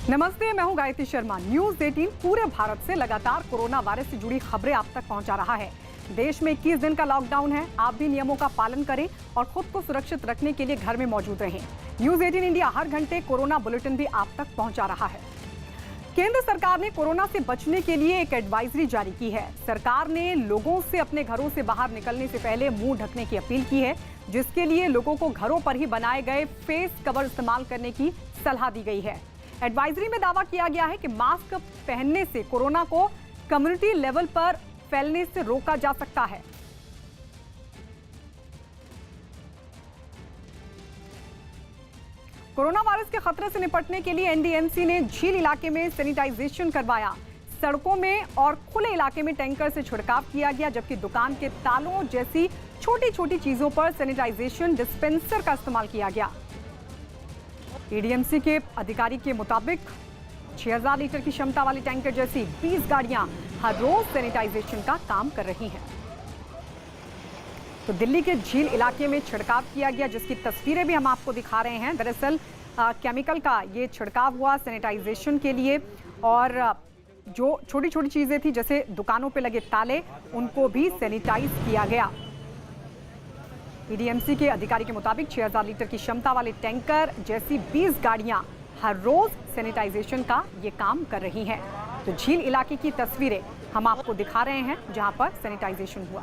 नमस्ते, मैं हूं गायत्री शर्मा। न्यूज 18 पूरे भारत से लगातार कोरोना वायरस से जुड़ी खबरें आप तक पहुंचा रहा है। देश में 21 दिन का लॉकडाउन है। आप भी नियमों का पालन करें और खुद को सुरक्षित रखने के लिए घर में मौजूद रहें। न्यूज 18 इंडिया हर घंटे कोरोना बुलेटिन भी आप तक पहुंचा रहा है। केंद्र सरकार ने कोरोना से बचने के लिए एक एडवाइजरी जारी की है। सरकार ने लोगों से अपने घरों से बाहर निकलने से पहले मुंह ढकने की अपील की है, जिसके लिए लोगों को घरों पर ही बनाए गए फेस कवर इस्तेमाल करने की सलाह दी गई है। एडवाइजरी में दावा किया गया है कि मास्क पहनने से कोरोना को कम्युनिटी लेवल पर फैलने से रोका जा सकता है। कोरोना वायरस के खतरे से निपटने के लिए एनडीएमसी ने झील इलाके में सैनिटाइजेशन करवाया। सड़कों में और खुले इलाके में टैंकर से छिड़काव किया गया, जबकि दुकान के तालों जैसी छोटी छोटी चीजों पर सैनिटाइजेशन डिस्पेंसर का इस्तेमाल किया गया। एडीएमसी के अधिकारी के मुताबिक 6000 लीटर की क्षमता वाली टैंकर जैसी 20 गाड़ियां हर रोज सैनिटाइजेशन का काम कर रही हैं। तो दिल्ली के झील इलाके में छिड़काव किया गया, जिसकी तस्वीरें भी हम आपको दिखा रहे हैं। दरअसल केमिकल का ये छिड़काव हुआ सैनिटाइजेशन के लिए, और जो छोटी छोटी चीजें थी जैसे दुकानों पे लगे ताले, उनको भी सैनिटाइज किया गया। एडीएमसी के अधिकारी के मुताबिक 6000 लीटर की क्षमता वाले टैंकर जैसी 20 गाड़ियां हर रोज सैनिटाइजेशन का ये काम कर रही हैं। तो झील इलाके की तस्वीरें हम आपको दिखा रहे हैं, जहां पर सैनिटाइजेशन हुआ।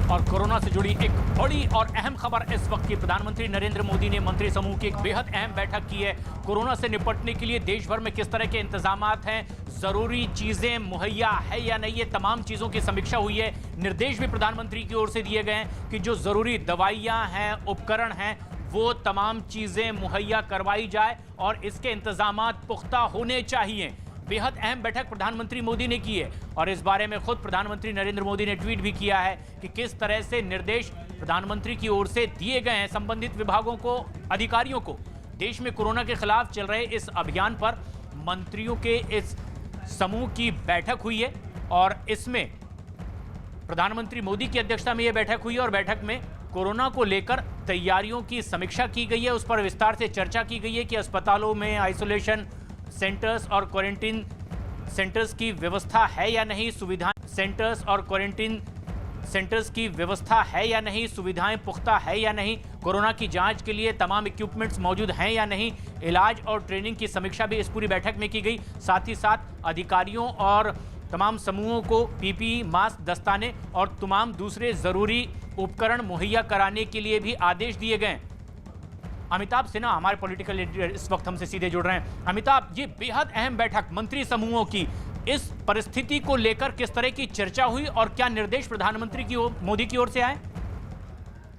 और कोरोना से जुड़ी एक बड़ी और अहम खबर इस वक्त की। प्रधानमंत्री नरेंद्र मोदी ने मंत्री समूह की एक बेहद अहम बैठक की है। कोरोना से निपटने के लिए देश भर में किस तरह के इंतजामात हैं, जरूरी चीजें मुहैया है या नहीं, ये तमाम चीजों की समीक्षा हुई है। निर्देश भी प्रधानमंत्री की ओर से दिए गए हैं कि जो जरूरी दवाइयां हैं, उपकरण हैं, वो तमाम चीजें मुहैया करवाई जाए और इसके इंतजामात पुख्ता होने चाहिए। बेहद अहम बैठक प्रधानमंत्री मोदी ने की है और इस बारे में खुद प्रधानमंत्री नरेंद्र मोदी ने ट्वीट भी किया है कि किस तरह से निर्देश प्रधानमंत्री की ओर से दिए गए हैं संबंधित विभागों को, अधिकारियों को। देश में कोरोना के खिलाफ चल रहे इस अभियान पर मंत्रियों के इस समूह की बैठक हुई है और इसमें प्रधानमंत्री मोदी की अध्यक्षता में यह बैठक हुई है और बैठक में कोरोना को लेकर तैयारियों की समीक्षा की गई है। उस पर विस्तार से चर्चा की गई है कि अस्पतालों में आइसोलेशन सेंटर्स और क्वारंटीन सेंटर्स की व्यवस्था है या नहीं, सुविधाएं पुख्ता है या नहीं, कोरोना की जांच के लिए तमाम इक्विपमेंट्स मौजूद हैं या नहीं, इलाज और ट्रेनिंग की समीक्षा भी इस पूरी बैठक में की गई। साथ ही साथ अधिकारियों और तमाम समूहों को पीपीई, मास्क, दस्ताने और तमाम दूसरे जरूरी उपकरण मुहैया कराने के लिए भी आदेश दिए गए। अमिताभ सिन्हा हमारे पॉलिटिकल लीडर इस वक्त हमसे सीधे जुड़ रहे हैं। अमिताभ, ये बेहद अहम बैठक मंत्री समूहों की, इस परिस्थिति को लेकर किस तरह की चर्चा हुई और क्या निर्देश प्रधानमंत्री की मोदी की ओर से आए?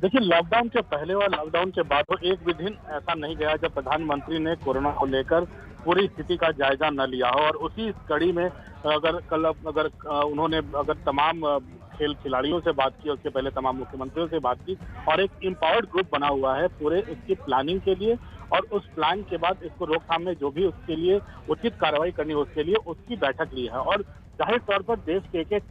देखिए, लॉकडाउन के पहले और लॉकडाउन के बाद तो एक भी दिन ऐसा नहीं गया जब प्रधानमंत्री ने कोरोना को लेकर पूरी स्थिति का जायजा न लिया हो। और उसी कड़ी में उन्होंने तमाम खेल खिलाड़ियों से बात की, उसके पहले तमाम मुख्यमंत्रियों से बात की और एक एम्पावर्ड ग्रुप बना हुआ है पूरे इसकी प्लानिंग के लिए। और उस प्लान के बाद इसको रोकथाम में जो भी उसके लिए उचित कार्रवाई करनी है उसके लिए उसकी बैठक ली है। और जाहिर तौर पर देश के एक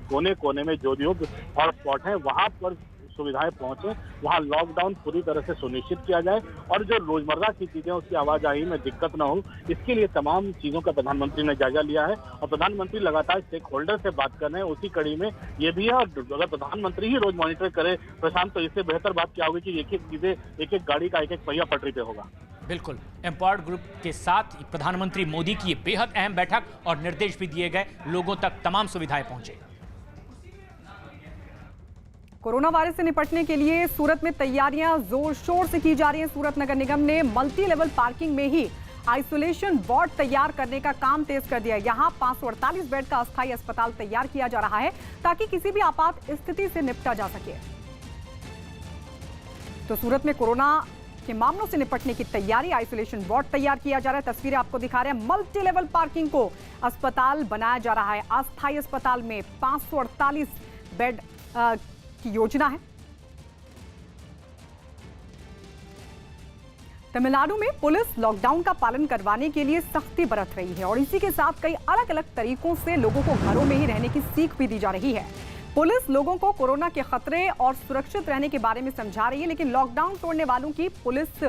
कोने कोने में जो जो हॉटस्पॉट है वहां पर सुविधाएं पहुंचे, वहां लॉकडाउन पूरी तरह से सुनिश्चित किया जाए और जो रोजमर्रा की चीजें उसकी आवाजाही में दिक्कत न हो, इसके लिए तमाम चीजों का प्रधानमंत्री ने जायजा लिया है। और प्रधानमंत्री लगातार स्टेक होल्डर से बात कर रहे हैं, उसी कड़ी में ये भी है। और अगर प्रधानमंत्री ही रोज मॉनिटर करे प्रशांत, तो इससे बेहतर बात क्या होगी कि एक एक गाड़ी का एक एक पहिया पटरी पे होगा। बिल्कुल, एम्पावर्ड ग्रुप के साथ प्रधानमंत्री मोदी की बेहद अहम बैठक और निर्देश भी दिए गए, लोगों तक तमाम सुविधाएं पहुंचे। कोरोना वायरस से निपटने के लिए सूरत में तैयारियां जोर शोर से की जा रही हैं। सूरत नगर निगम ने मल्टी लेवल पार्किंग में ही आइसोलेशन वार्ड तैयार करने का काम तेज कर दिया है। यहां 548 बेड का अस्थायी अस्पताल तैयार किया जा रहा है ताकि किसी भी आपात स्थिति से निपटा जा सके। तो सूरत में कोरोना के मामलों से निपटने की तैयारी, आइसोलेशन वार्ड तैयार किया जा रहा है। तस्वीरें आपको दिखा रहे हैं। मल्टी लेवल पार्किंग को अस्पताल बनाया जा रहा है। अस्थायी अस्पताल में 548 बेड की योजना है। तमिलनाडु में पुलिस लॉकडाउन का पालन करवाने के लिए सख्ती बरत रही है और इसी के साथ कई अलग अलग तरीकों से लोगों को घरों में ही रहने की सीख भी दी जा रही है। पुलिस लोगों को कोरोना के खतरे और सुरक्षित रहने के बारे में समझा रही है, लेकिन लॉकडाउन तोड़ने वालों की पुलिस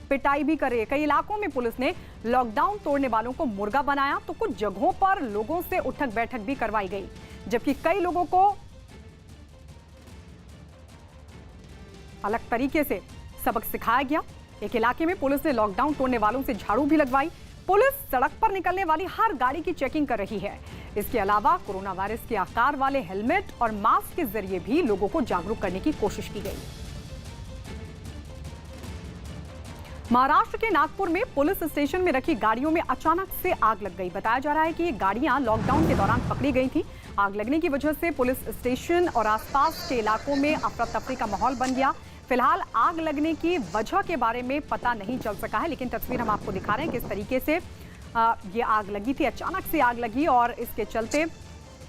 पिटाई भी कर रही है। कई इलाकों में पुलिस ने लॉकडाउन तोड़ने वालों को मुर्गा बनाया, तो कुछ जगहों पर लोगों से उठक बैठक भी करवाई गई, जबकि कई लोगों को अलग तरीके से सबक सिखाया गया। एक इलाके में पुलिस ने लॉकडाउन तोड़ने वालों से झाड़ू भी लगवाई। पुलिस सड़क पर निकलने वाली हर गाड़ी की चेकिंग कर रही है। इसके अलावा कोरोना वायरस के आकार वाले हेलमेट और मास्क के जरिए भी लोगों को जागरूक करने की कोशिश की गई। महाराष्ट्र के नागपुर में पुलिस स्टेशन में रखी गाड़ियों में अचानक से आग लग गई। बताया जा रहा है कि ये गाड़ियां लॉकडाउन के दौरान पकड़ी गई थी। आग लगने की वजह से पुलिस स्टेशन और आसपास के इलाकों में अफरा तफरी का माहौल बन गया। फिलहाल आग लगने की वजह के बारे में पता नहीं चल सका है, लेकिन तस्वीर हम आपको दिखा रहे हैं किस तरीके से ये आग लगी थी। अचानक से आग लगी और इसके चलते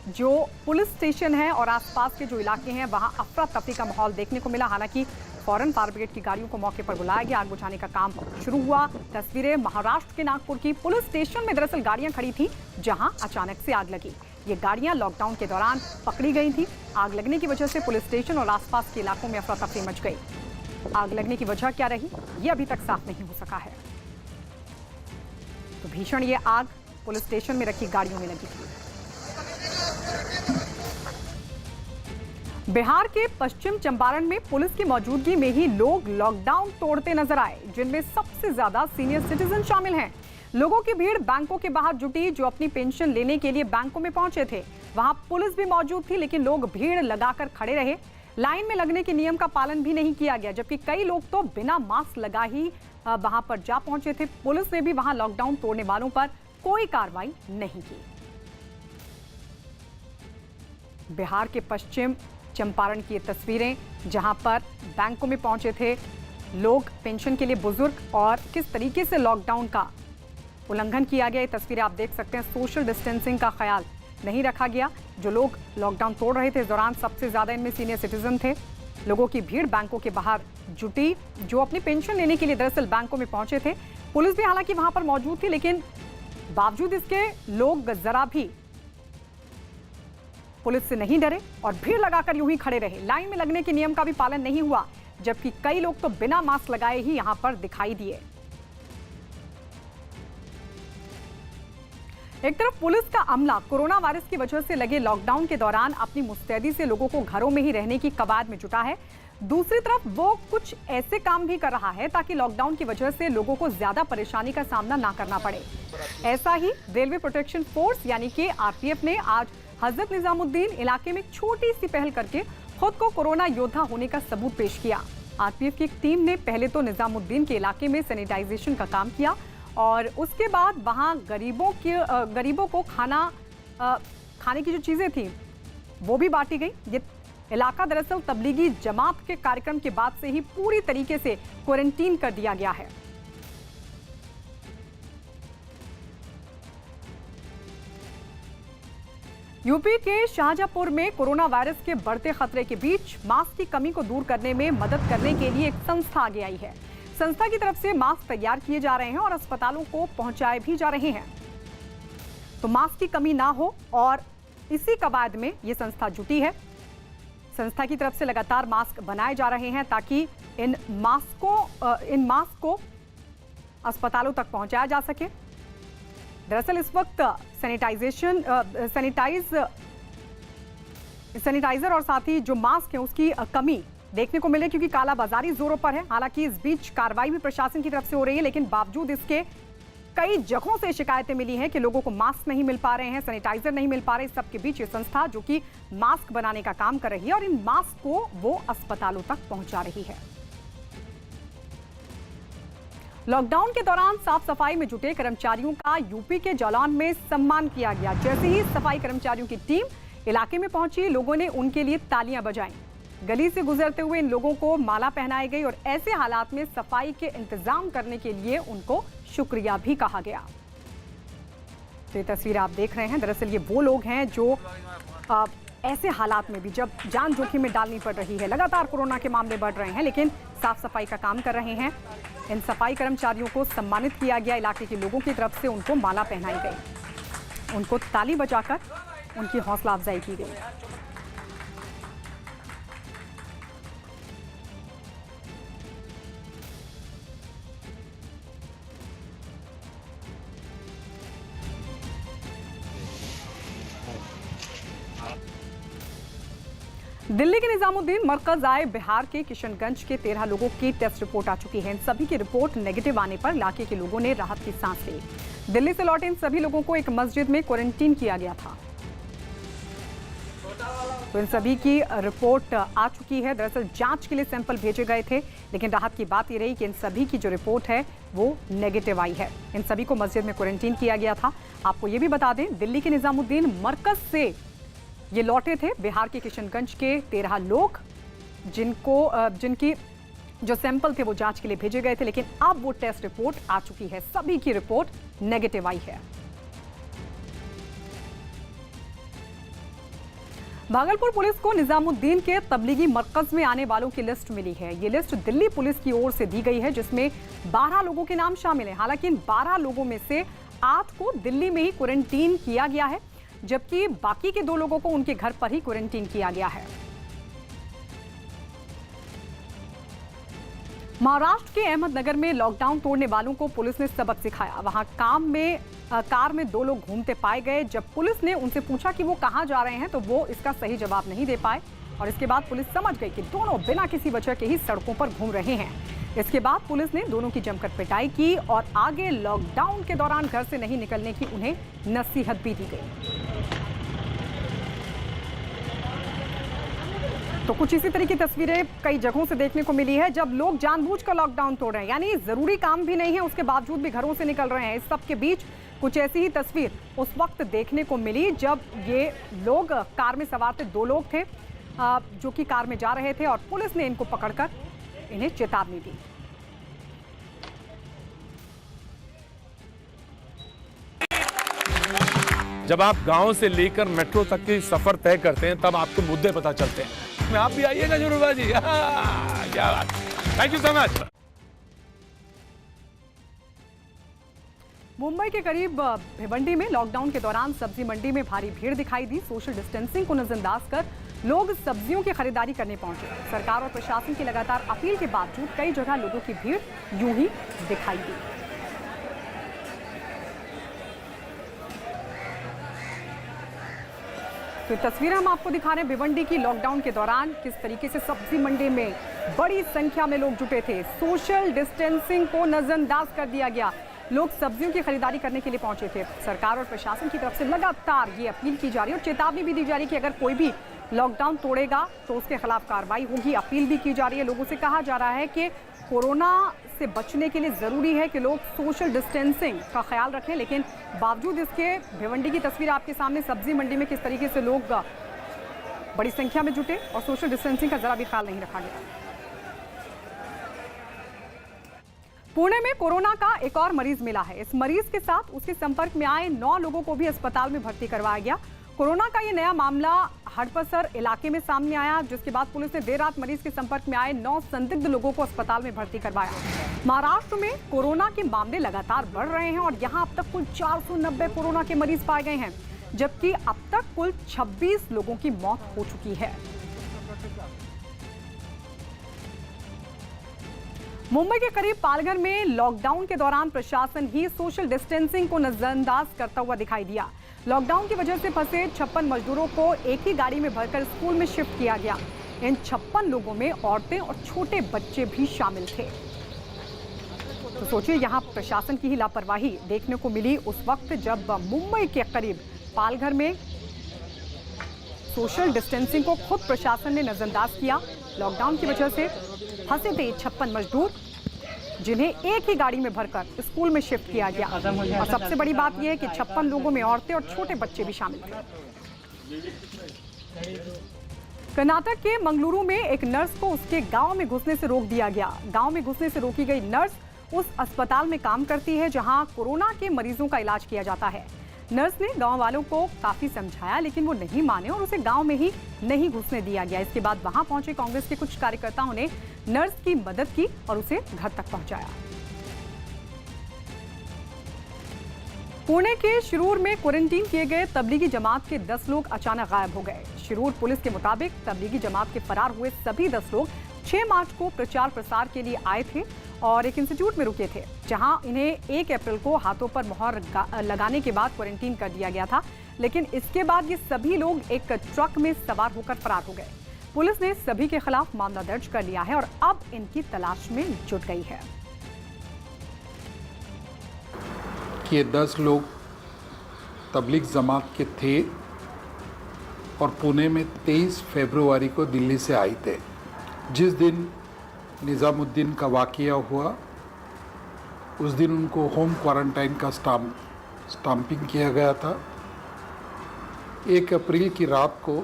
जो पुलिस स्टेशन है और आसपास के जो इलाके हैं वहां अफरा तफरी का माहौल देखने को मिला। हालांकि फौरन फायर ब्रिगेड की गाड़ियों को मौके पर बुलाया गया, आग बुझाने का काम शुरू हुआ। तस्वीरें महाराष्ट्र के नागपुर की। पुलिस स्टेशन में दरअसल गाड़ियां खड़ी थी जहां अचानक से आग लगी। ये गाड़ियां लॉकडाउन के दौरान पकड़ी गई थी। आग लगने की वजह से पुलिस स्टेशन और आसपास के इलाकों में अफरा तफरी मच गई। आग लगने की वजह क्या रही, ये अभी तक साफ नहीं हो सका है। तो भीषण ये आग पुलिस स्टेशन में रखी गाड़ियों में लगी थी। बिहार के पश्चिम चंपारण में पुलिस की मौजूदगी में ही लोग लॉकडाउन तोड़ते नजर आए, जिनमें सबसे ज्यादा सीनियर सिटीजन शामिल हैं। लोगों की भीड़ बैंकों के बाहर जुटी, जो अपनी पेंशन लेने के लिए बैंकों में पहुंचे थे। वहां पुलिस भी मौजूद थी, लेकिन लोग भीड़ लगाकर खड़े रहे। लाइन में लगने के नियम का पालन भी नहीं किया गया, जबकि कई लोग तो बिना मास्क लगा ही वहां पर जा पहुंचे थे। पुलिस ने भी वहां लॉकडाउन तोड़ने वालों पर कोई कार्रवाई नहीं की। बिहार के पश्चिम चंपारण की ये तस्वीरें, जहां पर बैंकों में पहुंचे थे लोग पेंशन के लिए, बुजुर्ग, और किस तरीके से लॉकडाउन का उल्लंघन किया गया। ये तस्वीरें आप देख सकते हैं। सोशल डिस्टेंसिंग का ख्याल नहीं रखा गया। जो लोग लॉकडाउन तोड़ रहे थे इस दौरान सबसे ज्यादा इनमें सीनियर सिटीजन थे। लोगों की भीड़ बैंकों के बाहर जुटी, जो अपनी पेंशन लेने के लिए दरअसल बैंकों में पहुंचे थे। पुलिस भी हालांकि वहां पर मौजूद थी, लेकिन बावजूद इसके लोग जरा भी पुलिस से नहीं डरे और भीड़ लगाकर यूं ही खड़े रहे। लाइन में लगने के नियम का भी पालन नहीं हुआ, जबकि कई लोग तो बिना मास्क लगाए ही यहां पर दिखाई दिए। एक तरफ पुलिस का अमला कोरोना वायरस की वजह से लगे लॉकडाउन के दौरान अपनी मुस्तैदी से लोगों को घरों में ही रहने की कवायद में जुटा है। दूसरी तरफ वो कुछ ऐसे काम भी कर रहा है ताकि लॉकडाउन की वजह से लोगों को ज्यादा परेशानी का सामना ना करना पड़े। ऐसा ही रेलवे प्रोटेक्शन फोर्स यानी कि आरपीएफ ने आज हजरत निजामुद्दीन इलाके में छोटी सी पहल करके खुद को कोरोना योद्धा होने का सबूत पेश किया। आरपीएफ की एक टीम ने पहले तो निजामुद्दीन के इलाके में सैनिटाइजेशन का काम किया और उसके बाद वहां गरीबों को खाने की जो चीजें थी वो भी बांटी गई। ये इलाका दरअसल तबलीगी जमात के कार्यक्रम के बाद से ही पूरी तरीके से क्वारंटीन कर दिया गया है। यूपी के शाहजहांपुर में कोरोना वायरस के बढ़ते खतरे के बीच मास्क की कमी को दूर करने में मदद करने के लिए एक संस्था आगे आई है। संस्था की तरफ से मास्क तैयार किए जा रहे हैं और अस्पतालों को पहुंचाए भी जा रहे हैं, तो मास्क की कमी ना हो और इसी कवायद में ये संस्था जुटी है। संस्था की तरफ से लगातार मास्क बनाए जा रहे हैं ताकि इन मास्क को अस्पतालों तक पहुंचाया जा सके। दरअसल इस वक्त सैनिटाइजर और साथ ही जो मास्क है उसकी कमी देखने को मिले, क्योंकि कालाबाजारी जोरों पर है। हालांकि इस बीच कार्रवाई भी प्रशासन की तरफ से हो रही है, लेकिन बावजूद इसके कई जगहों से शिकायतें मिली हैं कि लोगों को मास्क नहीं मिल पा रहे हैं, सैनिटाइजर नहीं मिल पा रहे। सबके बीच ये संस्था जो कि मास्क बनाने का काम कर रही है और इन मास्क को वो अस्पतालों तक पहुंचा रही है। लॉकडाउन के दौरान साफ सफाई में जुटे कर्मचारियों का यूपी के जालौन में सम्मान किया गया। जैसे ही सफाई कर्मचारियों की टीम इलाके में पहुंची, लोगों ने उनके लिए तालियां बजाईं। गली से गुजरते हुए इन लोगों को माला पहनाई गई और ऐसे हालात में सफाई के इंतजाम करने के लिए उनको शुक्रिया भी कहा गया। तो ये तस्वीर आप देख रहे हैं, दरअसल ये वो लोग हैं जो ऐसे हालात में भी जब जान जोखिम में डालनी पड़ रही है, लगातार कोरोना के मामले बढ़ रहे हैं, लेकिन साफ सफाई का काम कर रहे हैं। इन सफाई कर्मचारियों को सम्मानित किया गया। इलाके के लोगों की तरफ से उनको माला पहनाई गई, उनको ताली बजाकर उनकी हौसला अफजाई की गई। दिल्ली के निजामुद्दीन मरकज आए बिहार के किशनगंज के 13 लोगों की टेस्ट रिपोर्ट आ चुकी है। इन सभी की रिपोर्ट नेगेटिव आने पर इलाके के लोगों ने राहत की सांस ली। दिल्ली से लौटे इन सभी लोगों को एक मस्जिद में क्वारंटीन किया गया था। तो इन सभी की रिपोर्ट आ चुकी है। दरअसल जांच के लिए सैंपल भेजे गए थे, लेकिन राहत की बात ये रही कि इन सभी की जो रिपोर्ट है वो नेगेटिव आई है। इन सभी को मस्जिद में क्वारंटीन किया गया था। आपको ये भी बता दें, दिल्ली के निजामुद्दीन मरकज से ये लौटे थे बिहार के किशनगंज के 13 लोग, जिनकी जो सैंपल थे वो जांच के लिए भेजे गए थे, लेकिन अब वो टेस्ट रिपोर्ट आ चुकी है। सभी की रिपोर्ट नेगेटिव आई है। भागलपुर पुलिस को निजामुद्दीन के तबलीगी मरकज में आने वालों की लिस्ट मिली है। ये लिस्ट दिल्ली पुलिस की ओर से दी गई है, जिसमें 12 लोगों के नाम शामिल हैं। हालांकि इन 12 लोगों में से 8 को दिल्ली में ही क्वारंटीन किया गया है, जबकि बाकी के 2 लोगों को उनके घर पर ही क्वारंटीन किया गया है। महाराष्ट्र के अहमदनगर में लॉकडाउन तोड़ने वालों को पुलिस ने सबक सिखाया। वहां कार में 2 लोग घूमते पाए गए। जब पुलिस ने उनसे पूछा कि वो कहां जा रहे हैं, तो वो इसका सही जवाब नहीं दे पाए और इसके बाद पुलिस समझ गई कि दोनों बिना किसी वजह के ही सड़कों पर घूम रहे हैं। इसके बाद पुलिस ने दोनों की जमकर पिटाई की और आगे लॉकडाउन के दौरान घर से नहीं निकलने की उन्हें नसीहत भी दी गई। तो कुछ इसी तरह की तस्वीरें कई जगहों से देखने को मिली है, जब लोग जानबूझकर लॉकडाउन तोड़ रहे हैं, यानी जरूरी काम भी नहीं है, उसके बावजूद भी घरों से निकल रहे हैं। इस सब के बीच कुछ ऐसी ही तस्वीर उस वक्त देखने को मिली जब ये लोग कार में सवार थे। 2 लोग थे जो कि कार में जा रहे थे और पुलिस ने इनको पकड़कर इन्हें चेतावनी दी। जब आप गांव से लेकर मेट्रो तक की सफर तय करते हैं, तब आपको मुद्दे पता चलते हैं। आप भी आइएगा जरूर बाजी। क्या बात, thank you so much. Mumbai के करीब भिवंडी में लॉकडाउन के दौरान सब्जी मंडी में भारी भीड़ दिखाई दी। सोशल डिस्टेंसिंग को नजरअंदाज कर लोग सब्जियों की खरीदारी करने पहुंचे। सरकार और प्रशासन की लगातार अपील के बावजूद कई जगह लोगों की भीड़ यूं ही दिखाई दी। तो तस्वीरें हम आपको दिखा रहे हैं भिवंडी की। लॉकडाउन के दौरान किस तरीके से सब्जी मंडी में बड़ी संख्या में लोग जुटे थे। सोशल डिस्टेंसिंग को नजरअंदाज कर दिया गया। लोग सब्जियों की खरीदारी करने के लिए पहुंचे थे। सरकार और प्रशासन की तरफ से लगातार ये अपील की जा रही है और चेतावनी भी दी जा रही है कि अगर कोई भी लॉकडाउन तोड़ेगा तो उसके खिलाफ कार्रवाई होगी। अपील भी की जा रही है। लोगों से कहा जा रहा है कि कोरोना से बचने के लिए ज़रूरी है कि लोग सोशल डिस्टेंसिंग का ख्याल रखें, लेकिन बावजूद इसके भिवंडी की तस्वीर आपके सामने, सब्जी मंडी में किस तरीके से लोग बड़ी संख्या में जुटे और सोशल डिस्टेंसिंग का जरा भी ख्याल नहीं रखा गया। पुणे में कोरोना का एक और मरीज मिला है। इस मरीज के साथ उसके संपर्क में आए 9 लोगों को भी अस्पताल में भर्ती करवाया गया। कोरोना का ये नया मामला हडपसर इलाके में सामने आया, जिसके बाद पुलिस ने देर रात मरीज के संपर्क में आए 9 संदिग्ध लोगों को अस्पताल में भर्ती करवाया। महाराष्ट्र में कोरोना के मामले लगातार बढ़ रहे हैं और यहां अब तक कुल 490 कोरोना के मरीज पाए गए हैं, जबकि अब तक कुल 26 लोगों की मौत हो चुकी है। मुंबई के करीब पालघर में लॉकडाउन के दौरान प्रशासन ही सोशल डिस्टेंसिंग को नजरअंदाज करता हुआ दिखाई दिया। लॉकडाउन की वजह से फंसे 56 मजदूरों को एक ही गाड़ी में भरकर स्कूल में शिफ्ट किया गया। इन 56 लोगों में औरतें और छोटे बच्चे भी शामिल थे। तो सोचिए, यहां प्रशासन की ही लापरवाही देखने को मिली उस वक्त जब मुंबई के करीब पालघर में सोशल डिस्टेंसिंग को खुद प्रशासन ने नजरअंदाज किया। लॉकडाउन की वजह से फंसे थे 56 मजदूर, जिन्हें एक ही गाड़ी में भरकर स्कूल में शिफ्ट किया गया। और सबसे बड़ी बात यह है कि 56 लोगों में औरतें और छोटे बच्चे भी शामिल थे। कर्नाटक के मंगलुरु में एक नर्स को उसके गांव में घुसने से रोक दिया गया। गांव में घुसने से रोकी गई नर्स उस अस्पताल में काम करती है जहां कोरोना के मरीजों का इलाज किया जाता है। नर्स ने गांव वालों को काफी समझाया, लेकिन वो नहीं माने और उसे गांव में ही नहीं घुसने दिया गया। इसके बाद वहां पहुंचे कांग्रेस के कुछ कार्यकर्ताओं ने नर्स की मदद की और उसे घर तक पहुंचाया। पुणे के शिरूर में क्वारंटीन किए गए तबलीगी जमात के 10 लोग अचानक गायब हो गए। शिरूर पुलिस के मुताबिक तबलीगी जमात के फरार हुए सभी 10 लोग 6 मार्च को प्रचार प्रसार के लिए आए थे और एक इंस्टीट्यूट में रुके थे, जहां इन्हें 1 अप्रैल को हाथों पर मोहर लगाने के बाद क्वारंटीन कर दिया गया था। लेकिन इसके बाद ये सभी लोग एक ट्रक में सवार होकर फरार हो गए। पुलिस ने सभी के खिलाफ मामला दर्ज कर लिया है और अब इनकी तलाश में जुट गई है। कि 10 लोग तबलीग जमात के थे और पुणे में 23 फरवरी को दिल्ली से आए थे। जिस दिन निज़ामुद्दीन का वाक़या हुआ उस दिन उनको होम क्वारंटाइन का स्टाम्पिंग किया गया था। 1 अप्रैल की रात को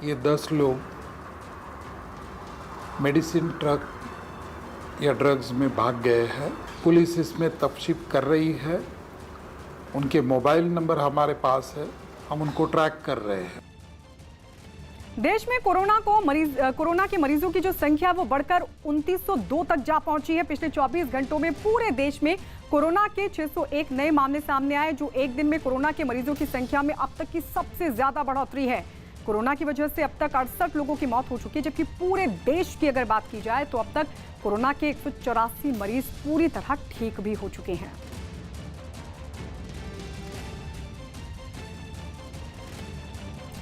ये 10 लोग मेडिसिन ट्रक या ड्रग्स में भाग गए हैं। पुलिस इसमें तफ्तीश कर रही है। उनके मोबाइल नंबर हमारे पास है, हम उनको ट्रैक कर रहे हैं। देश में कोरोना के मरीजों की जो संख्या वो बढ़कर 2902 तक जा पहुंची है। पिछले 24 घंटों में पूरे देश में कोरोना के 601 नए मामले सामने आए, जो एक दिन में कोरोना के मरीजों की संख्या में अब तक की सबसे ज्यादा बढ़ोतरी है। कोरोना की वजह से अब तक 68 लोगों की मौत हो चुकी है, जबकि पूरे देश की अगर बात की जाए तो अब तक कोरोना के 184 मरीज पूरी तरह ठीक भी हो चुके हैं।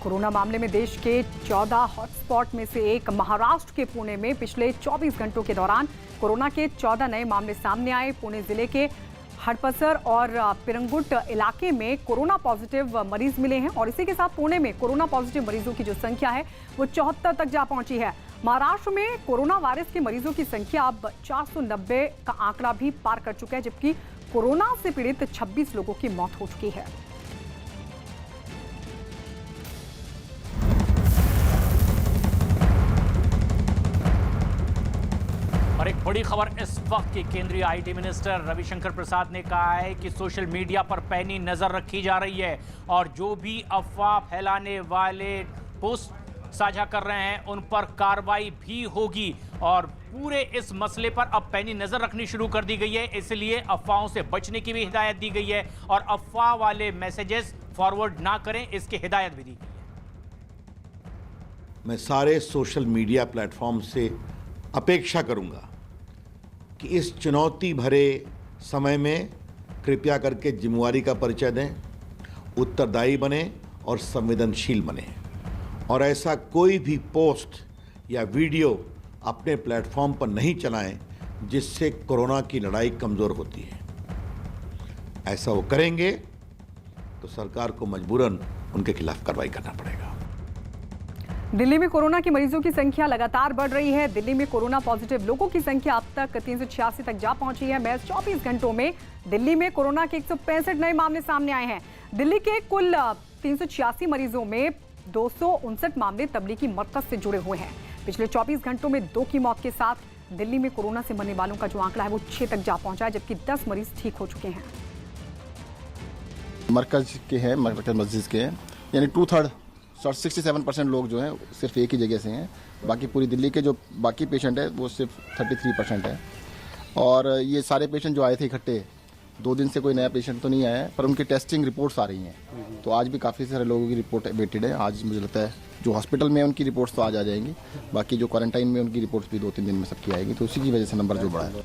कोरोना मामले में देश के 14 हॉटस्पॉट में से एक महाराष्ट्र के पुणे में पिछले 24 घंटों के दौरान कोरोना के 14 नए मामले सामने आए। पुणे जिले के हडपसर और पिरंगुट इलाके में कोरोना पॉजिटिव मरीज मिले हैं और इसी के साथ पुणे में कोरोना पॉजिटिव मरीजों की जो संख्या है वो 74 तक जा पहुंची है। महाराष्ट्र में कोरोना वायरस के मरीजों की संख्या अब 490 का आंकड़ा भी पार कर चुका है, जबकि कोरोना से पीड़ित 26 लोगों की मौत हो चुकी है। और एक बड़ी खबर इस वक्त की केंद्रीय आईटी मिनिस्टर रविशंकर प्रसाद ने कहा है कि सोशल मीडिया पर पैनी नजर रखी जा रही है और जो भी अफवाह फैलाने वाले पोस्ट साझा कर रहे हैं उन पर कार्रवाई भी होगी और पूरे इस मसले पर अब पैनी नजर रखनी शुरू कर दी गई है। इसलिए अफवाहों से बचने की भी हिदायत दी गई है और अफवाह वाले मैसेजेस फॉरवर्ड ना करें, इसकी हिदायत भी दी गई है। मैं सारे सोशल मीडिया प्लेटफॉर्म से अपेक्षा करूंगा कि इस चुनौती भरे समय में कृपया करके जिम्मेवारी का परिचय दें, उत्तरदायी बने और संवेदनशील बने और ऐसा कोई भी पोस्ट या वीडियो अपने प्लेटफॉर्म पर नहीं चलाएं जिससे कोरोना की लड़ाई कमज़ोर होती है। ऐसा वो करेंगे तो सरकार को मजबूरन उनके खिलाफ कार्रवाई करना पड़ेगा। दिल्ली में कोरोना के मरीजों की संख्या लगातार बढ़ रही है। दिल्ली में कोरोना पॉजिटिव लोगों की संख्या अब तक 386 तक जा पहुंची है। महज 24 घंटों में दिल्ली में कोरोना के 165 नए मामले सामने आए हैं। दिल्ली के कुल 386 मरीजों में 259 मामले तबलीगी मरकज से जुड़े हुए हैं। पिछले 24 घंटों में 2 की मौत के साथ दिल्ली में कोरोना से मरने वालों का जो आंकड़ा है वो 6 तक जा पहुंचा है, जबकि 10 मरीज ठीक हो चुके हैं। मरकज के हैं, मरकज मस्जिद के हैं, यानी 67% लोग जो हैं सिर्फ एक ही जगह से हैं। बाकी पूरी दिल्ली के जो बाकी पेशेंट है वो सिर्फ 33% है। और ये सारे पेशेंट जो आए थे इकट्ठे, 2 दिन से कोई नया पेशेंट तो नहीं आया है, पर उनकी टेस्टिंग रिपोर्ट्स आ रही हैं। तो आज भी काफ़ी सारे लोगों की रिपोर्ट वेटेड है। आज मुझे लगता है जो हॉस्पिटल में उनकी रिपोर्ट्स तो आज आ जाएंगी, बाकी जो क्वारंटाइन में उनकी रिपोर्ट्स भी 2-3 दिन में सबकी आएगी। तो उसी की वजह से नंबर जो बढ़ा है।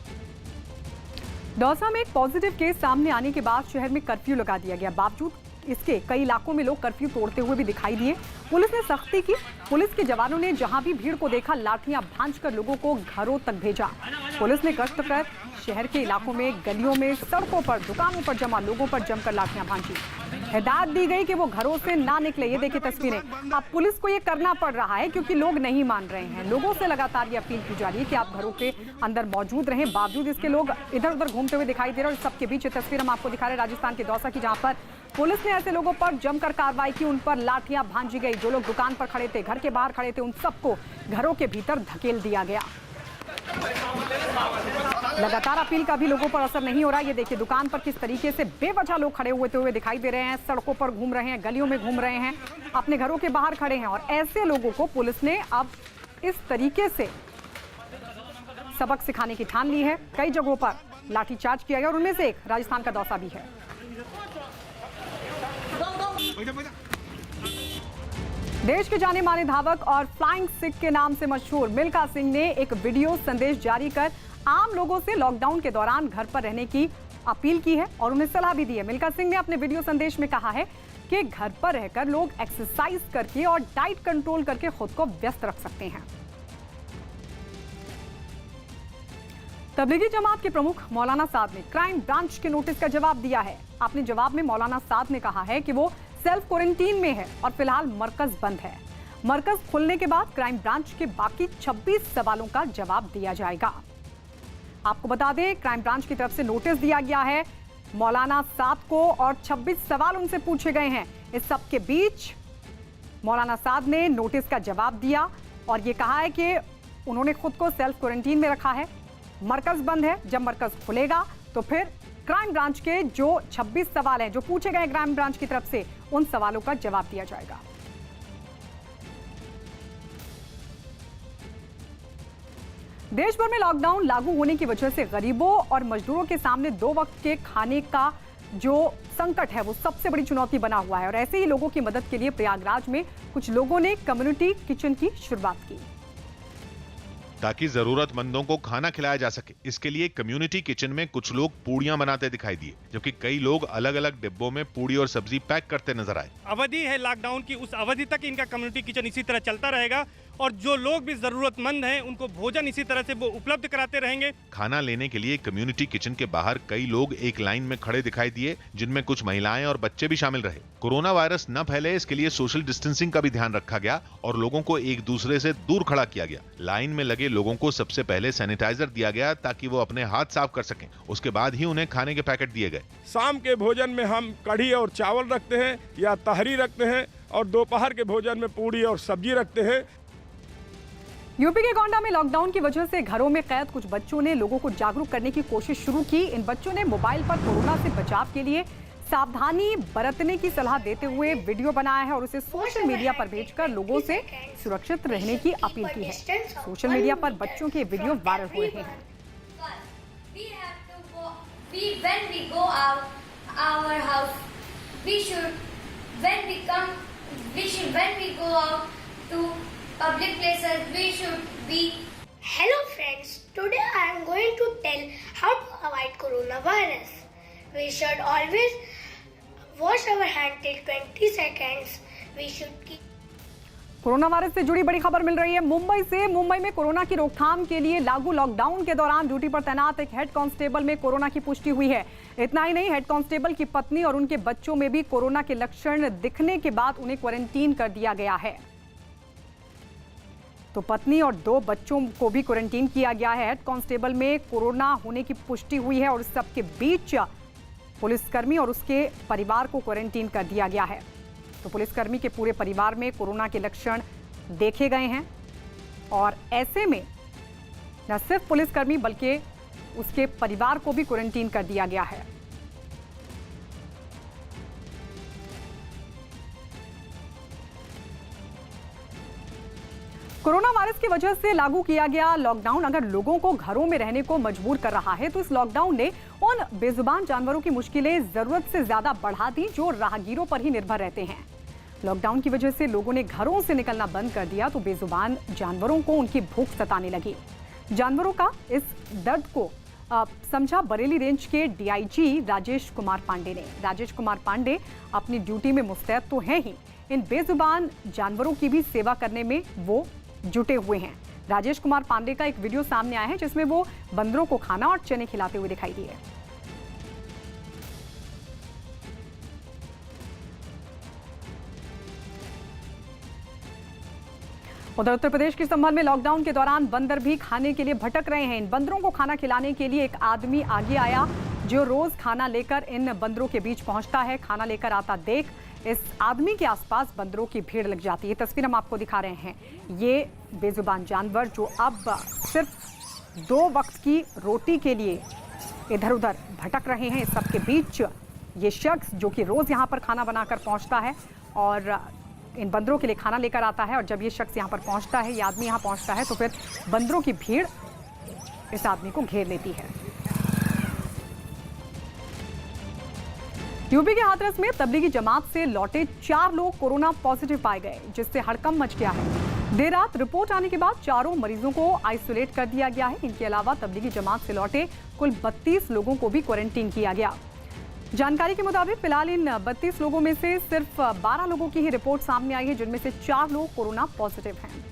दौसा में एक पॉजिटिव केस सामने आने के बाद शहर में कर्फ्यू लगा दिया गया। बावजूद इसके कई इलाकों में लोग कर्फ्यू तोड़ते हुए भी दिखाई दिए। पुलिस ने सख्ती की। पुलिस के जवानों ने जहां भी भीड़ को देखा लाठियां भांजकर लोगों को घरों तक भेजा। पुलिस ने गश्त कर शहर के इलाकों में, गलियों में, सड़कों पर, दुकानों पर जमा लोगों पर जमकर लाठियां भांजी। हिदायत दी गई कि वो घरों से ना निकले। ये देखिए तस्वीरें। अब पुलिस को ये करना पड़ रहा है क्योंकि लोग नहीं मान रहे हैं। लोगों से लगातार ये अपील की जा रही है कि आप घरों के अंदर मौजूद रहें। बावजूद इसके लोग इधर उधर घूमते हुए दिखाई दे रहे हैं। और सबके बीच ये तस्वीर हम आपको दिखा रहे हैं राजस्थान के दौसा की, जहां पर पुलिस ने ऐसे लोगों पर जमकर कार्रवाई की। उन पर लाठियां भांजी गई। जो लोग दुकान पर खड़े थे, घर के बाहर खड़े थे, उन सबको घरों के भीतर धकेल दिया गया। लगातार अपील का भी लोगों पर असर नहीं हो रहा। ये देखिए दुकान पर किस तरीके से बेवजह लोग खड़े हुए दिखाई दे रहे हैं। सड़कों पर घूम रहे हैं, गलियों में घूम रहे हैं, अपने घरों के बाहर खड़े हैं। और ऐसे लोगों को पुलिस ने अब इस तरीके से सबक सिखाने की ठान ली है। कई जगहों पर लाठीचार्ज किया गया और उनमें से एक राजस्थान का दौसा भी है। देश के जाने माने धावक और फ्लाइंग सिख के नाम से मशहूर मिल्खा सिंह ने एक वीडियो संदेश जारी कर आम लोगों से लॉकडाउन के दौरान घर पर रहने की अपील की है और उन्हें सलाह भी दी है। मिल्खा सिंह ने अपने वीडियो संदेश में कहा है कि घर पर रहकर लोग एक्सरसाइज करके और डाइट कंट्रोल करके खुद को व्यस्त रख सकते हैं। तबलीगी जमात के प्रमुख मौलाना साद ने क्राइम ब्रांच के नोटिस का जवाब दिया है। अपने जवाब में मौलाना साद ने कहा है कि वो सेल्फ क्वारंटीन में है और फिलहाल मरकज बंद है। मरकज खुलने के बाद क्राइम ब्रांच के बाकी 26 सवालों का जवाब दिया जाएगा। आपको बता दें, क्राइम ब्रांच की तरफ से नोटिस दिया गया है मौलाना साद को और 26 सवाल उनसे पूछे गए हैं। इस सब के बीच मौलाना साद ने नोटिस का जवाब दिया और ये कहा है कि उन्होंने खुद को सेल्फ क्वारंटीन में रखा है, मरकज बंद है। जब मरकज खुलेगा तो फिर क्राइम ब्रांच के जो 26 सवाल हैं जो पूछे गए क्राइम ब्रांच की तरफ से, उन सवालों का जवाब दिया जाएगा। देश भर में लॉकडाउन लागू होने की वजह से गरीबों और मजदूरों के सामने 2 वक्त के खाने का जो संकट है वो सबसे बड़ी चुनौती बना हुआ है और ऐसे ही लोगों की मदद के लिए प्रयागराज में कुछ लोगों ने कम्युनिटी किचन की शुरुआत की ताकि जरूरतमंदों को खाना खिलाया जा सके। इसके लिए कम्युनिटी किचन में कुछ लोग पूड़ियां बनाते दिखाई दिए, जबकि कई लोग अलग अलग डिब्बों में पूड़ी और सब्जी पैक करते नजर आए। अवधि है लॉकडाउन की, उस अवधि तक इनका कम्युनिटी किचन इसी तरह चलता रहेगा और जो लोग भी जरूरतमंद हैं उनको भोजन इसी तरह से वो उपलब्ध कराते रहेंगे। खाना लेने के लिए कम्युनिटी किचन के बाहर कई लोग एक लाइन में खड़े दिखाई दिए, जिनमें कुछ महिलाएं और बच्चे भी शामिल रहे। कोरोना वायरस न फैले इसके लिए सोशल डिस्टेंसिंग का भी ध्यान रखा गया और लोगों को एक दूसरे से दूर खड़ा किया गया। लाइन में लगे लोगों को सबसे पहले सैनिटाइजर दिया गया ताकि वो अपने हाथ साफ कर सकें। उसके बाद ही उन्हें खाने के पैकेट दिए गए। शाम के भोजन में हम कढ़ी और चावल रखते हैं या तहरी रखते हैं और दोपहर के भोजन में पूड़ी और सब्जी रखते हैं। यूपी के गोंडा में लॉकडाउन की वजह से घरों में कैद कुछ बच्चों ने लोगों को जागरूक करने की कोशिश शुरू की। इन बच्चों ने मोबाइल पर कोरोना से बचाव के लिए सावधानी बरतने की सलाह देते हुए वीडियो बनाया है और उसे सोशल मीडिया पर भेजकर लोगों से सुरक्षित रहने की अपील की है। सोशल मीडिया पर बच्चों के वीडियो वायरल हुए हैं। Public places we should be. Hello friends, today I am going to tell how to avoid coronavirus. We should always wash our hands till 20 seconds. We should keep. Corona virus से जुड़ी बड़ी खबर मिल रही है मुंबई से। मुंबई में कोरोना की रोकथाम के लिए लागू लॉकडाउन के दौरान ड्यूटी पर तैनात एक हेड कांस्टेबल में कोरोना की पुष्टि हुई है। इतना ही नहीं, हेड कांस्टेबल की पत्नी और उनके बच्चों में भी कोरोना के लक्षण दिखने के बाद उन्हें क्वारंटीन कर दिया गया है। तो पत्नी और 2 बच्चों को भी क्वारंटीन किया गया है। हेड कांस्टेबल में कोरोना होने की पुष्टि हुई है और इस सबके बीच पुलिसकर्मी और उसके परिवार को क्वारंटीन कर दिया गया है। तो पुलिसकर्मी के पूरे परिवार में कोरोना के लक्षण देखे गए हैं और ऐसे में न सिर्फ पुलिसकर्मी बल्कि उसके परिवार को भी क्वारंटीन कर दिया गया है। कोरोना वायरस की वजह से लागू किया गया लॉकडाउन अगर लोगों को घरों में रहने को मजबूर कर रहा है तो इस लॉकडाउन ने उन बेजुबान जानवरों की मुश्किलें जरूरत से ज्यादा बढ़ा दी जो राहगीरों पर ही निर्भर रहते हैं। लॉकडाउन की वजह से लोगों ने घरों से निकलना बंद कर दिया तो बेजुबान जानवरों को उनकी भूख सताने लगी। जानवरों का इस दर्द को समझा बरेली रेंज के डीआईजी राजेश कुमार पांडे ने। राजेश कुमार पांडे अपनी ड्यूटी में मुस्तैद तो हैं ही, इन बेजुबान जानवरों की भी सेवा करने में वो जुटे हुए हैं। राजेश कुमार पांडे का एक वीडियो सामने आया है जिसमें वो बंदरों को खाना और चने खिलाते हुए दिखाई दिए। उधर उत्तर प्रदेश के संभल में लॉकडाउन के दौरान बंदर भी खाने के लिए भटक रहे हैं। इन बंदरों को खाना खिलाने के लिए एक आदमी आगे आया जो रोज खाना लेकर इन बंदरों के बीच पहुंचता है। खाना लेकर आता देख इस आदमी के आसपास बंदरों की भीड़ लग जाती है। तस्वीर हम आपको दिखा रहे हैं। ये बेजुबान जानवर जो अब सिर्फ 2 वक्त की रोटी के लिए इधर उधर भटक रहे हैं। इस सबके बीच ये शख्स जो कि रोज यहाँ पर खाना बनाकर पहुँचता है और इन बंदरों के लिए खाना लेकर आता है और जब ये शख्स यहाँ पर पहुँचता है, ये आदमी यहाँ पहुँचता है तो फिर बंदरों की भीड़ इस आदमी को घेर लेती है। यूपी के हाथरस में तबलीगी जमात से लौटे 4 लोग कोरोना पॉजिटिव पाए गए जिससे हड़कंप मच गया है। देर रात रिपोर्ट आने के बाद चारों मरीजों को आइसोलेट कर दिया गया है। इनके अलावा तबलीगी जमात से लौटे कुल 32 लोगों को भी क्वारंटीन किया गया। जानकारी के मुताबिक फिलहाल इन 32 लोगों में से सिर्फ 12 लोगों की ही रिपोर्ट सामने आई है, जिनमें से 4 लोग कोरोना पॉजिटिव हैं।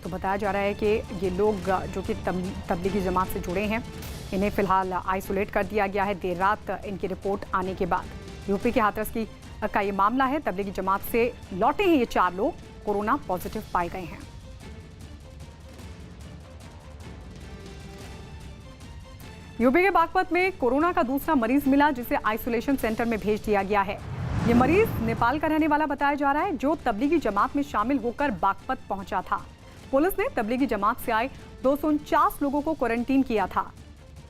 तो बताया जा रहा है कि ये लोग जो कि तबलीगी जमात से जुड़े हैं, इन्हें फिलहाल आइसोलेट कर दिया गया है देर रात इनकी रिपोर्ट आने के बाद। यूपी के हाथरस का ये मामला है। तबलीगी जमात से लौटे हैं ये 4 लोग कोरोना पॉजिटिव पाए गए हैं। यूपी के बागपत में कोरोना का दूसरा मरीज मिला, जिसे आइसोलेशन सेंटर में भेज दिया गया है। ये मरीज नेपाल का रहने वाला बताया जा रहा है, जो तबलीगी जमात में शामिल होकर बागपत पहुंचा था। पुलिस ने तबलीगी जमात से आए 249 लोगों को क्वारंटीन किया था।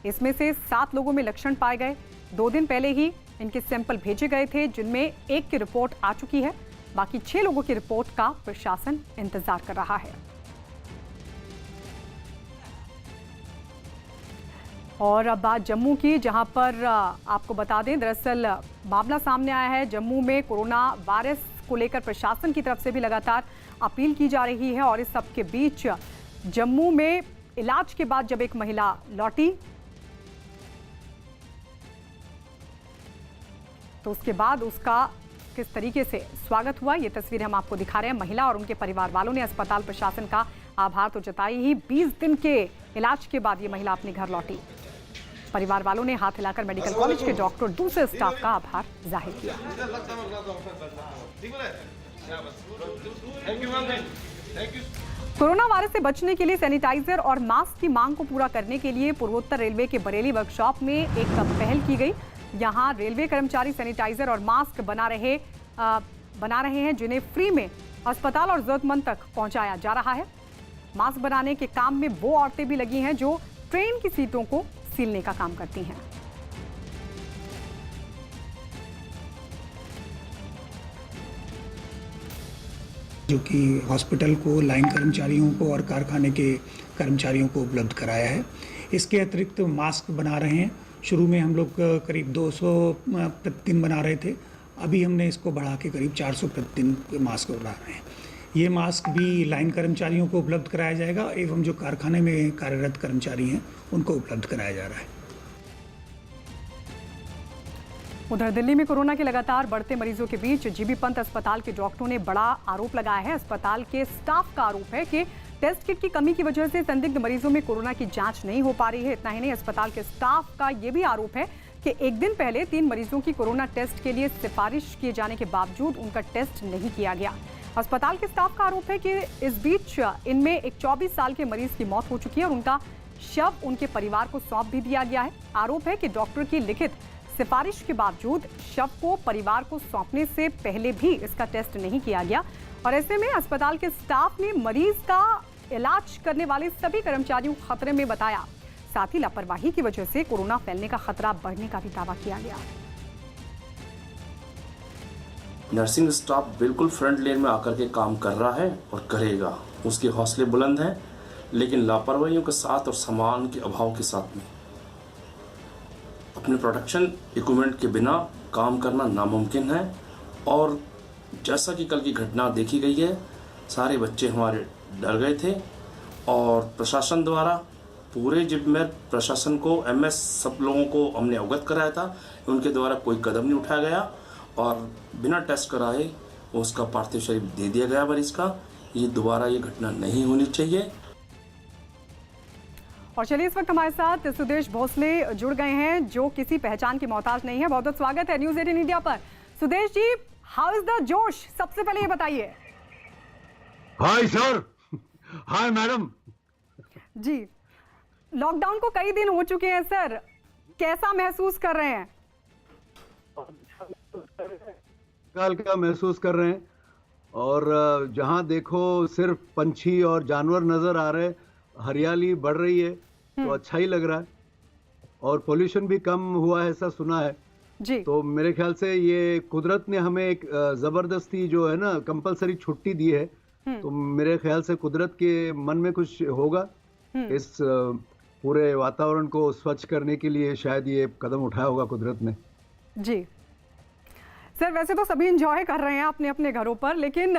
इसमें से 7 लोगों में लक्षण पाए गए। 2 दिन पहले ही इनके सैंपल भेजे गए थे, जिनमें एक की रिपोर्ट आ चुकी है। बाकी 6 लोगों की रिपोर्ट का प्रशासन इंतजार कर रहा है। और अब बात जम्मू की, जहां पर आपको बता दें, दरअसल मामला सामने आया है। जम्मू में कोरोना वायरस को लेकर प्रशासन की तरफ से भी लगातार अपील की जा रही है। और इस सब के बीच जम्मू में इलाज के बाद जब एक महिला लौटी, तो उसके बाद उसका किस तरीके से स्वागत हुआ, ये तस्वीरें हम आपको दिखा रहे हैं। महिला और उनके परिवार वालों ने अस्पताल प्रशासन का आभार तो जताई ही, 20 दिन के इलाज के बाद ये महिला अपने घर लौटी। परिवार वालों ने हाथ हिलाकर मेडिकल कॉलेज के डॉक्टर, दूसरे स्टाफ का आभार जाहिर किया। कोरोना वायरस से बचने के लिए सैनिटाइजर और मास्क की मांग को पूरा करने के लिए पूर्वोत्तर रेलवे के बरेली वर्कशॉप में एक पहल की गई। यहाँ रेलवे कर्मचारी सैनिटाइजर और मास्क बना रहे हैं, जिन्हें फ्री में अस्पताल और जरूरतमंद तक पहुंचाया जा रहा है। मास्क बनाने के काम में वो औरतें भी लगी हैं जो ट्रेन की सीटों को सीलने का काम करती हैं। जो कि हॉस्पिटल को, लाइन कर्मचारियों को और कारखाने के कर्मचारियों को उपलब्ध कराया है। इसके अतिरिक्त मास्क बना रहे हैं। शुरू में हम लोग करीब 200 प्रतिदिन बना रहे थे, अभी हमने इसको बढ़ा के करीब 400 प्रतिदिन मास्क बना रहे हैं। ये मास्क भी लाइन कर्मचारियों को उपलब्ध कराया जाएगा एवं जो कारखाने में कार्यरत कर्मचारी हैं उनको उपलब्ध कराया जा रहा है। उधर दिल्ली में कोरोना के लगातार बढ़ते मरीजों के बीच जीबी पंत अस्पताल के डॉक्टरों ने बड़ा आरोप लगाया है। अस्पताल के स्टाफ का आरोप है कि टेस्ट किट की कमी की वजह से संदिग्ध मरीजों में कोरोना की जांच नहीं हो पा रही है। इतना ही नहीं, अस्पताल के स्टाफ का यह भी आरोप है कि एक दिन पहले 3 मरीजों की कोरोना टेस्ट के लिए सिफारिश किए जाने के बावजूद उनका टेस्ट नहीं किया गया। अस्पताल के स्टाफ का आरोप है कि इस बीच इनमें एक 24 साल के मरीज की मौत हो चुकी है और उनका शव उनके परिवार को सौंप भी दिया गया है। आरोप है कि डॉक्टर की लिखित सिफारिश के बावजूद शव को परिवार को सौंपने से पहले भी इसका टेस्ट नहीं किया गया और ऐसे में अस्पताल के स्टाफ ने मरीज का इलाज करने वाले सभी कर्मचारियों को खतरे में बताया। साथ ही लापरवाही की वजह से कोरोना फैलने का खतरा बढ़ने का भी दावा किया गया। नर्सिंग स्टाफ बिल्कुल फ्रंट लाइन में आकर के काम कर रहा है और करेगा, उसके हौसले बुलंद हैं, लेकिन लापरवाहियों के साथ और सामान के अभाव के साथ में अपने प्रोडक्शन इक्विपमेंट के बिना काम करना नामुमकिन है। और जैसा कि कल की घटना देखी गई है, सारे बच्चे हमारे डर गए थे और प्रशासन द्वारा पूरे जिम्मेदार प्रशासन को, एमएस सब लोगों को हमने अवगत कराया था। उनके द्वारा कोई कदम नहीं उठाया गया और बिना टेस्ट कराए उसका पार्थिव शरीर दे दिया गया मरीज का। ये दोबारा ये घटना नहीं होनी चाहिए। और चलिए इस वक्त हमारे साथ सुदेश भोसले जुड़ गए हैं, जो किसी पहचान की मोहताज नहीं है। बहुत बहुत स्वागत है न्यूज़ 18 इंडिया पर। Sudesh ji, how is the जोश, सबसे पहले ये बताइए। हाय सर, हाय मैडम जी। लॉकडाउन को कई दिन हो चुके हैं सर, कैसा महसूस कर रहे हैं? काल का महसूस कर रहे हैं और जहां देखो सिर्फ पंछी और जानवर नजर आ रहे, हरियाली बढ़ रही है तो अच्छा ही लग रहा है और पोल्यूशन भी कम हुआ है, ऐसा सुना है जी। तो मेरे ख्याल से ये कुदरत ने हमें एक जबरदस्ती जो है ना कंपलसरी छुट्टी दी है, तो मेरे ख्याल से कुदरत के मन में कुछ होगा। इस पूरे वातावरण को स्वच्छ करने के लिए शायद ये कदम उठाया होगा कुदरत ने। जी सर वैसे तो सभी एंजॉय कर रहे हैं अपने अपने घरों पर, लेकिन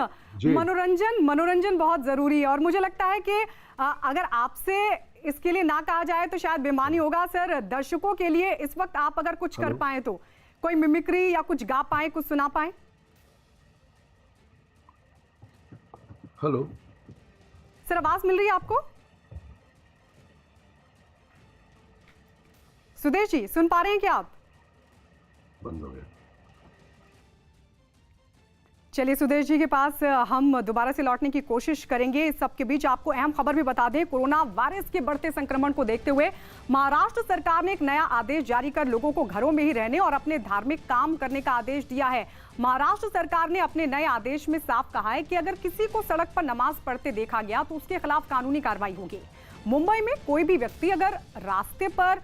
मनोरंजन बहुत जरूरी है। और मुझे लगता है कि अगर आपसे इसके लिए ना कहा जाए तो शायद बेमानी होगा। सर दर्शकों के लिए इस वक्त आप अगर कुछ कर पाए तो कोई मिमिक्री या कुछ गा पाए, कुछ सुना पाए। हेलो सर, आवाज मिल रही है आपको? सुदेश जी सुन पा रहे हैं क्या आप? बंद हो गया। चलिए सुदेश जी के पास हम दोबारा से लौटने की कोशिश करेंगे। इस सब के बीच आपको अहम खबर भी बता दें, कोरोना वायरस के बढ़ते संक्रमण को देखते हुए महाराष्ट्र सरकार ने एक नया आदेश जारी कर लोगों को घरों में ही रहने और अपने धार्मिक काम करने का आदेश दिया है। महाराष्ट्र सरकार ने अपने नए आदेश में साफ कहा है कि अगर किसी को सड़क पर नमाज पढ़ते देखा गया तो उसके खिलाफ कानूनी कार्रवाई होगी। मुंबई में कोई भी व्यक्ति अगर रास्ते पर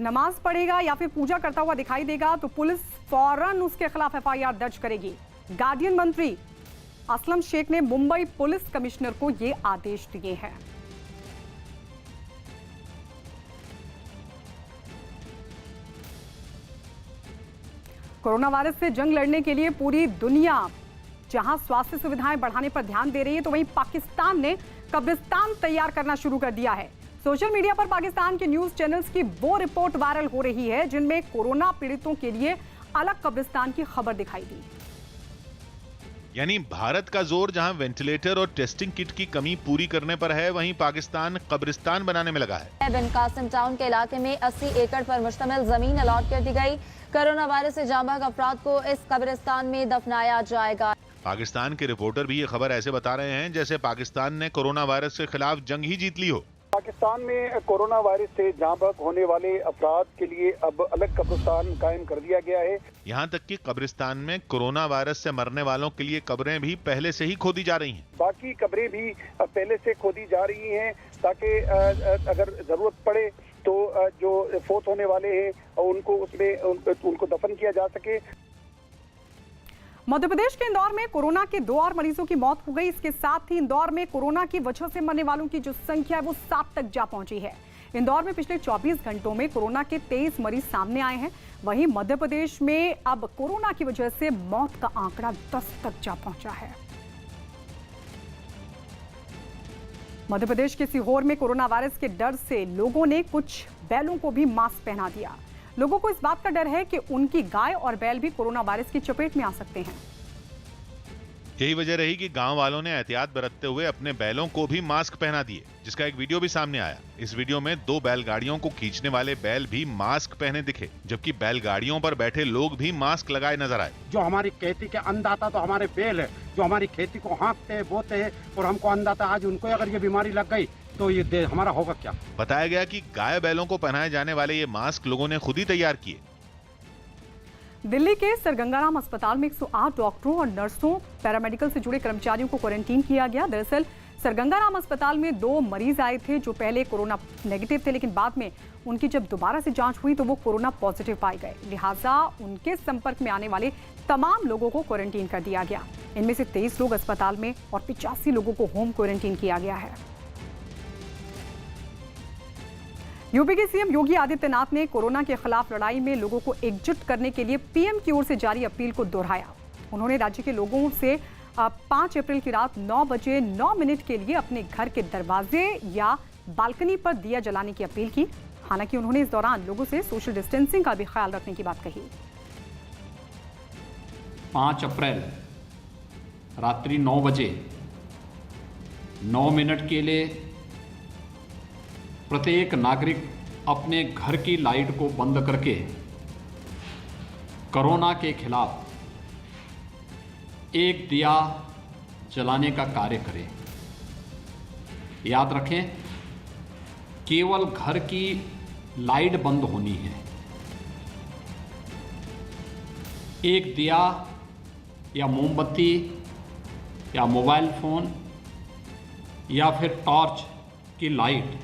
नमाज पढ़ेगा या फिर पूजा करता हुआ दिखाई देगा तो पुलिस फौरन उसके खिलाफ एफआईआर दर्ज करेगी। गार्डियन मंत्री असलम शेख ने मुंबई पुलिस कमिश्नर को यह आदेश दिए हैं। कोरोना वायरस से जंग लड़ने के लिए पूरी दुनिया जहां स्वास्थ्य सुविधाएं बढ़ाने पर ध्यान दे रही है, तो वहीं पाकिस्तान ने कब्रिस्तान तैयार करना शुरू कर दिया है। सोशल मीडिया पर पाकिस्तान के न्यूज चैनल्स की वो रिपोर्ट वायरल हो रही है जिनमें कोरोना पीड़ितों के लिए अलग कब्रिस्तान की खबर दिखाई दी। यानी भारत का जोर जहां वेंटिलेटर और टेस्टिंग किट की कमी पूरी करने पर है, वहीं पाकिस्तान कब्रिस्तान बनाने में लगा है। बिन कासिम टाउन के इलाके में 80 एकड़ पर मुश्तमिल जमीन अलॉट कर दी गई। कोरोना वायरस से जांबाग अफराद को इस कब्रिस्तान में दफनाया जाएगा। पाकिस्तान के रिपोर्टर भी ये खबर ऐसे बता रहे हैं जैसे पाकिस्तान ने कोरोना वायरस के खिलाफ जंग ही जीत ली हो। पाकिस्तान में कोरोना वायरस से जाँ बहक होने वाले अफराद के लिए अब अलग कब्रिस्तान कायम कर दिया गया है। यहाँ तक कि कब्रिस्तान में कोरोना वायरस से मरने वालों के लिए कब्रें भी पहले से ही खोदी जा रही हैं। बाकी कब्रें भी पहले से खोदी जा रही हैं ताकि अगर जरूरत पड़े तो जो फोत होने वाले हैं उनको उसमें उनको दफन किया जा सके। मध्य प्रदेश के इंदौर में कोरोना के 2 और मरीजों की मौत हो गई। इसके साथ ही इंदौर में कोरोना की वजह से मरने वालों की जो संख्या है वो 7 तक जा पहुंची है। इंदौर में पिछले 24 घंटों में कोरोना के 23 मरीज सामने आए हैं। वहीं मध्य प्रदेश में अब कोरोना की वजह से मौत का आंकड़ा 10 तक जा पहुंचा है। मध्य प्रदेश के सीहोर में कोरोना वायरस के डर से लोगों ने कुछ बैलों को भी मास्क पहना दिया। लोगों को इस बात का डर है कि उनकी गाय और बैल भी कोरोना वायरस की चपेट में आ सकते हैं। यही वजह रही कि गांव वालों ने एहतियात बरतते हुए अपने बैलों को भी मास्क पहना दिए, जिसका एक वीडियो भी सामने आया। इस वीडियो में 2 बैलगाड़ियों को खींचने वाले बैल भी मास्क पहने दिखे, जबकि बैलगाड़ियों पर बैठे लोग भी मास्क लगाए नजर आए। जो हमारी खेती के अन्नदाता तो हमारे बैल है, जो हमारी खेती को हाँकते हैं, बोते हैं और हमको अन्नदाता, आज उनको अगर ये बीमारी लग गई तो ये हमारा होगा क्या। बताया गया कि गाय बैलों को पहनाए जाने वाले ये मास्क लोगों ने खुद ही तैयार किए। दिल्ली के सर गंगाराम अस्पताल में 108 डॉक्टरों और नर्सों, पैरामेडिकल से जुड़े कर्मचारियों को क्वारंटीन किया गया। दरअसल सर गंगाराम अस्पताल में 2 मरीज आए थे जो पहले कोरोना नेगेटिव थे, लेकिन बाद में उनकी जब दोबारा से जांच हुई तो वो कोरोना पॉजिटिव पाए गए। लिहाजा उनके संपर्क में आने वाले तमाम लोगों को क्वारंटीन कर दिया गया। इनमें से 23 लोग अस्पताल में और 85 लोगों को होम क्वारंटीन किया गया है। यूपी के सीएम योगी आदित्यनाथ ने कोरोना के खिलाफ लड़ाई में लोगों को एकजुट करने के लिए पीएम की ओर से जारी अपील को दोहराया। उन्होंने राज्य के लोगों से 5 अप्रैल की रात 9 बजे 9 मिनट के लिए अपने घर के दरवाजे या बालकनी पर दिया जलाने की अपील की। हालांकि उन्होंने इस दौरान लोगों से सोशल डिस्टेंसिंग का भी ख्याल रखने की बात कही। 5 अप्रैल रात्रि 9 बजे 9 मिनट के लिए प्रत्येक नागरिक अपने घर की लाइट को बंद करके कोरोना के खिलाफ एक दिया जलाने का कार्य करें। याद रखें, केवल घर की लाइट बंद होनी है। एक दिया या मोमबत्ती या मोबाइल फोन या फिर टॉर्च की लाइट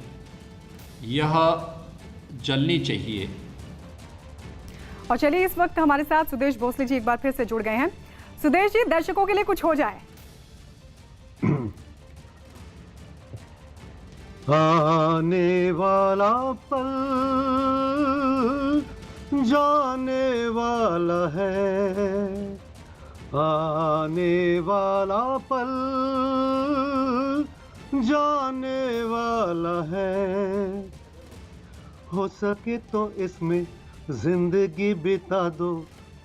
यह जलनी चाहिए। और चलिए इस वक्त हमारे साथ सुदेश भोसले जी एक बार फिर से जुड़ गए हैं। सुदेश जी, दर्शकों के लिए कुछ हो जाए। आने वाला पल जाने वाला है आने वाला पल, जाने वाला है। हो सके तो इसमें जिंदगी बिता दो,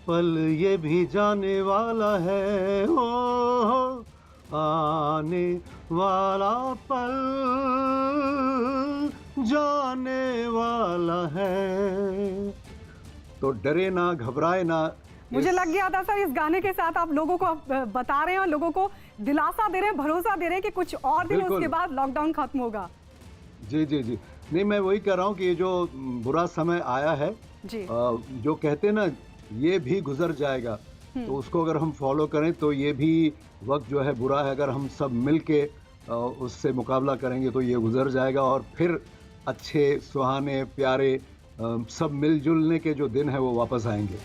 पल ये भी जाने वाला है। हो आने वाला पल जाने वाला है। तो डरे ना, घबराए ना। मुझे लग गया था सर, इस गाने के साथ आप लोगों को बता रहे हैं और लोगों को दिलासा दे रहे हैं, भरोसा दे रहे हैं कि कुछ और दिन उसके बाद लॉकडाउन खत्म होगा। जी जी जी, नहीं मैं वही कह रहा हूँ कि ये जो बुरा समय आया है जी। जो कहते हैं ना ये भी गुजर जाएगा, तो उसको अगर हम फॉलो करें तो ये भी वक्त जो है बुरा है, अगर हम सब मिल के उससे मुकाबला करेंगे तो ये गुजर जाएगा और फिर अच्छे सुहाने प्यारे सब मिलजुलने के जो दिन है वो वापस आएंगे।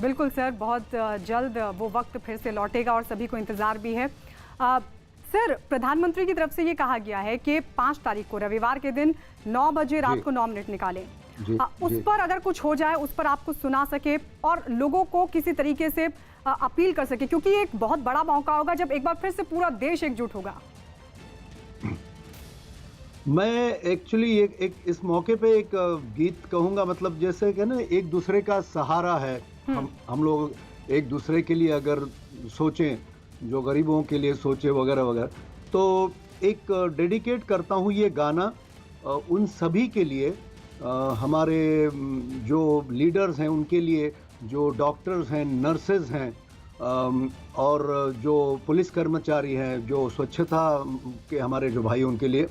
बिल्कुल सर, बहुत जल्द वो वक्त फिर से लौटेगा और सभी को इंतजार भी है। सर, प्रधानमंत्री की तरफ से ये कहा गया है कि 5 तारीख को रविवार के दिन 9 बजे रात को 9 मिनट निकालें। उस पर अगर कुछ हो जाए, उस पर आपको सुना सके और लोगों को किसी तरीके से अपील कर सके, क्योंकि ये एक बहुत बड़ा मौका होगा जब एक बार फिर से पूरा देश एकजुट होगा। मैं एक्चुअली एक इस मौके पे एक गीत कहूंगा, मतलब जैसे कि ना एक दूसरे का सहारा है, हम लोग एक दूसरे के लिए अगर सोचें, जो गरीबों के लिए सोचे वगैरह वगैरह, तो एक डेडिकेट करता हूँ ये गाना उन सभी के लिए, हमारे जो लीडर्स हैं उनके लिए, जो डॉक्टर्स हैं, नर्सेज हैं और जो पुलिस कर्मचारी हैं, जो स्वच्छता के हमारे जो भाई उनके लिए।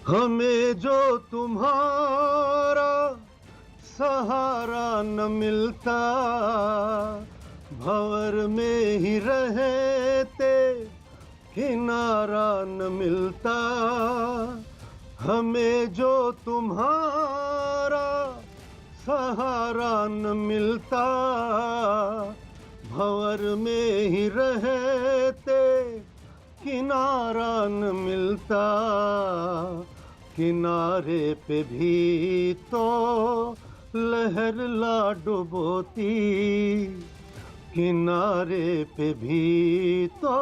हमें जो तुम्हारा सहारा न मिलता, भंवर में ही रहते किनारा न मिलता। हमें जो तुम्हारा सहारा न मिलता, भंवर में ही रहते किनारा न मिलता। किनारे पे भी तो लहर ला डुबोती, किनारे पे भी तो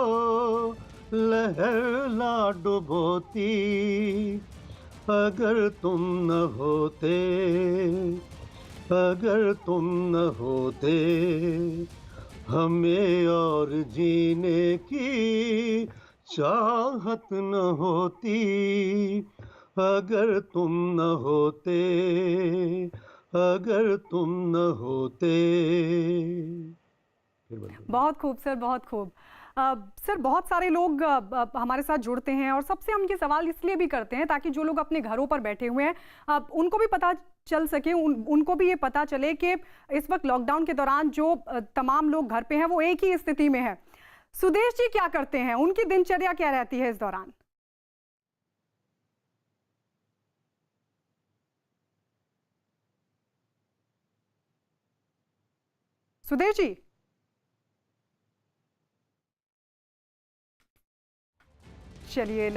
लहर ला डुबोती। अगर तुम न होते, अगर तुम न होते, हमें और जीने की चाहत न होती। अगर तुम न होते, अगर तुम न होते। बहुत खूब सर, बहुत खूब। सर, बहुत सारे लोग हमारे साथ जुड़ते हैं और सबसे हम ये सवाल इसलिए भी करते हैं ताकि जो लोग अपने घरों पर बैठे हुए हैं उनको भी पता चल सके, उनको भी ये पता चले कि इस वक्त लॉकडाउन के दौरान जो तमाम लोग घर पे हैं वो एक ही स्थिति में है। सुदेश जी क्या करते हैं, उनकी दिनचर्या क्या रहती है इस दौरान? सुदेश जी, चलिए